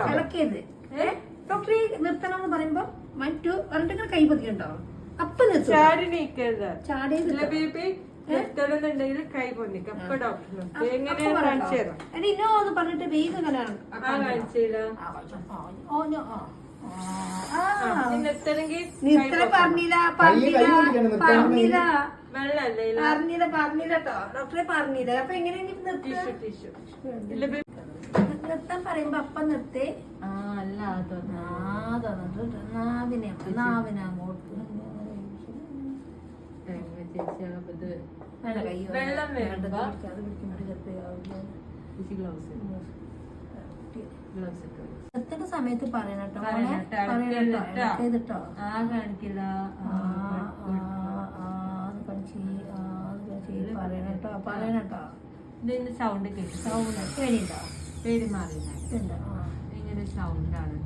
ഇളക്കിയത് ഡോക്ടറെ നിർത്തണം എന്ന് പറയുമ്പോ മറ്റു പറഞ്ഞിട്ട് കൈ പതിക്കണ്ടോ അപ്പൊ കൈ പൊന്നിക്കും അപ്പൊ ഡോക്ടർ ഇന്നോ എന്ന് പറഞ്ഞിട്ട് വേഗം പറഞ്ഞില്ലട്ടോ ഡോക്ടറെ പറഞ്ഞില്ല അപ്പൊ എങ്ങനെ നിർത്താൻ പറയുമ്പോ അപ്പം നിർത്തേ നാവിനങ്ങോട്ട് നിർത്തേണ്ട സമയത്ത് പറയണട്ടോ പറയണട്ടോ ഇതിന്റെ സൗണ്ട് സൗണ്ട് പേടിയുണ്ടോ പേടി മാറില്ല ഇങ്ങനെ സൗണ്ടാണ്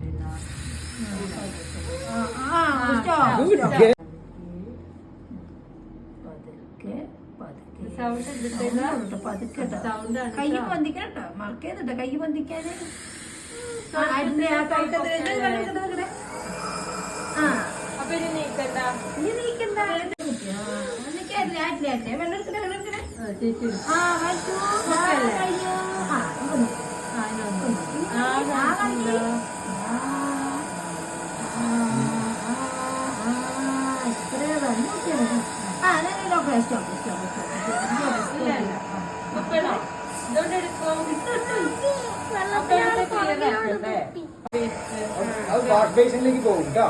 കൈ പൊന്തിക്കട്ടോ മറക്കേട്ടോ കൈ പൊന്തിക്കാന് നീക്കണ്ട വെള്ളം ബേസിനിലേക്ക് പോകും കേട്ടോ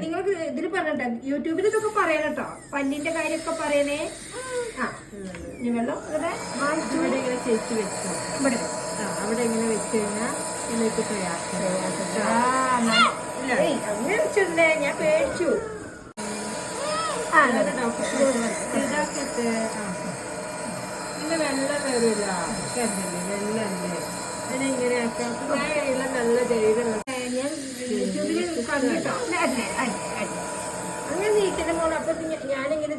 നിങ്ങൾക്ക് ഇതിൽ പറഞ്ഞോ യൂട്യൂബിൽ ഇതൊക്കെ പറയണട്ടോ പല്ലിന്റെ കാര്യമൊക്കെ പറയണേ വെള്ളം ഇവിടെ ഇങ്ങനെ ചേച്ചി വെച്ചു ഇവിടെ അവിടെ ഇങ്ങനെ വെച്ച് കഴിഞ്ഞാൽ ഇതിലേക്ക് അങ്ങനെ വെച്ചിട്ടുണ്ടേ ഞാൻ പേടിച്ചു പിന്നെ വെള്ളം വരില്ല വെള്ളല്ലേ അതിനെ ഇങ്ങനെ ആക്കാം നല്ല ധൈര്യം ഞാൻ യൂട്യൂബിൽ കണ്ടിട്ടോ അങ്ങനെ നീക്കന്റെ മോളെ അപ്പൊ ഞാനിങ്ങനെ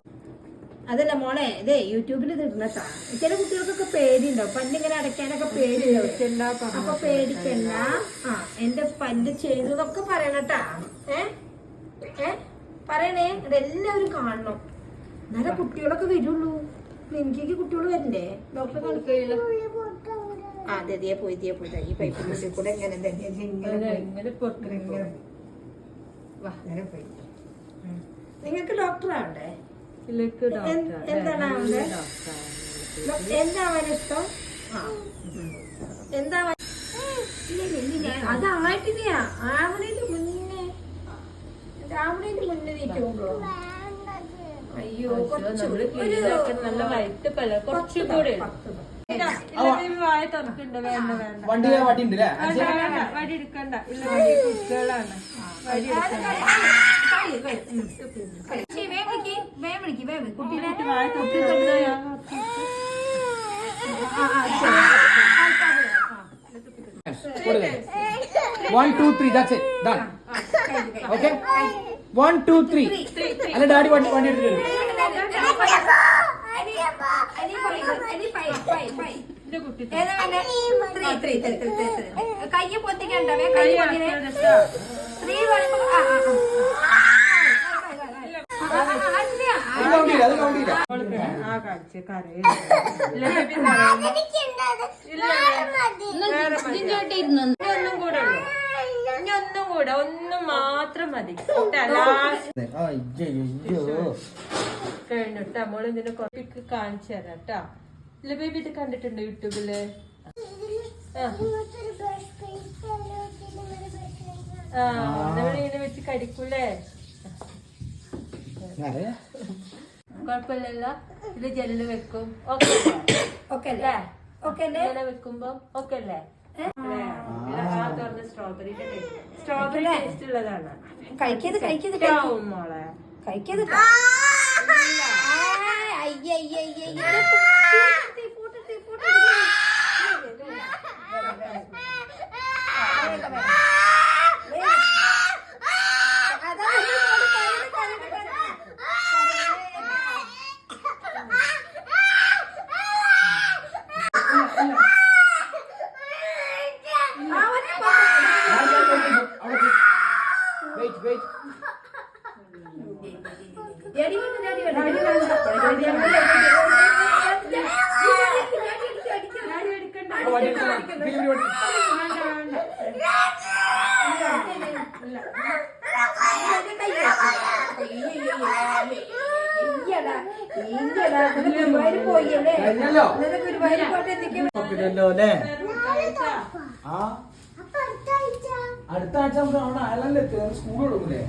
അതല്ല മോളെ ഇതേ യൂട്യൂബിൽ ഇടണട്ടാ ചില കുട്ടികൾക്കൊക്കെ പേടിയുണ്ടാവും പല്ലിങ്ങനെ അടയ്ക്കാനൊക്കെ പേടിയുണ്ടാവും അപ്പൊ പേടിക്കണ്ട എന്റെ പല്ല് ചെയ്തതൊക്കെ പറയണട്ടാ പറയണേ അതെല്ലാവരും കാണണം എന്നാലും കുട്ടികളൊക്കെ വരുള്ളൂ ക്ലിനിക്കിലേക്ക് കുട്ടികൾ വരണ്ടേ ഡോക്ടറെ കാണിക്കില്ല അതെ പോയി ഈ പൈപ്പിന്റെ കൂടെ എങ്ങനെ നിങ്ങൾക്ക് ഡോക്ടറാവണ്ടേ എന്താണാവണ്ടേ എന്താവാൻ ഇഷ്ടം എന്താവാൻ അതായിട്ടില്ല ആവണേന്റെ മുന്നേ നീക്കുമ്പോ അയ്യോ നല്ല വൈറ്റ് പല കുറച്ചുകൂടെ വായ തുറക്കണ്ട വേണ്ട വടി എടുക്കണ്ട ഇല്ല വടി കുട്ടികളാണ് വടി കുട്ടീനെ വായ തുറക്കി 1 2 3 that's it done okay 1 2 3 അല്ല ഡാഡി വണ്ടി എടുത്തു കയ്യ പൊത്തിക്കണ്ടേ ഒന്നും മാത്രം മതി കഴിഞ്ഞിട്ടാ മോള് ഇതിനെ കുറച്ച് കാണിച്ചു തരാം കേട്ടാ ഇല്ല ബേബി ഇത് കണ്ടിട്ടുണ്ടോ യൂട്യൂബില് നമ്മളിങ്ങനെ വെച്ച് കടിക്കൂലേ കുഴപ്പമില്ലല്ലോ ഇത് ജെല്ല് വെക്കും ഓക്കെ അല്ലേ വെക്കുമ്പോ ഓക്കെ അല്ലേ സ്ട്രോബെറി ടേസ്റ്റ് ഉള്ളതാണ് മോളെ wait. ഡാഡി വേണ്ട, ഡാഡി വേണ്ട, ഡാഡി വേണ്ട. ഡാഡി എടുക്കണ്ട. അപ്പൊ വടി എടുത്തോ. പിരി പിരി വടി. ഗുരുവായൂർ പോയല്ലേ? കഴിഞ്ഞല്ലോ. ഇന്നലെ ഗുരുവായൂർ പോട്ടെ എന്തൊക്കെയാ നോക്കില്ലല്ലോ അല്ലേ? ആ അടുത്ത ആഴ്ച നമുക്ക് അവിടെ അയലല്ലേ സ്കൂൾ കൊടുക്കൂലേ?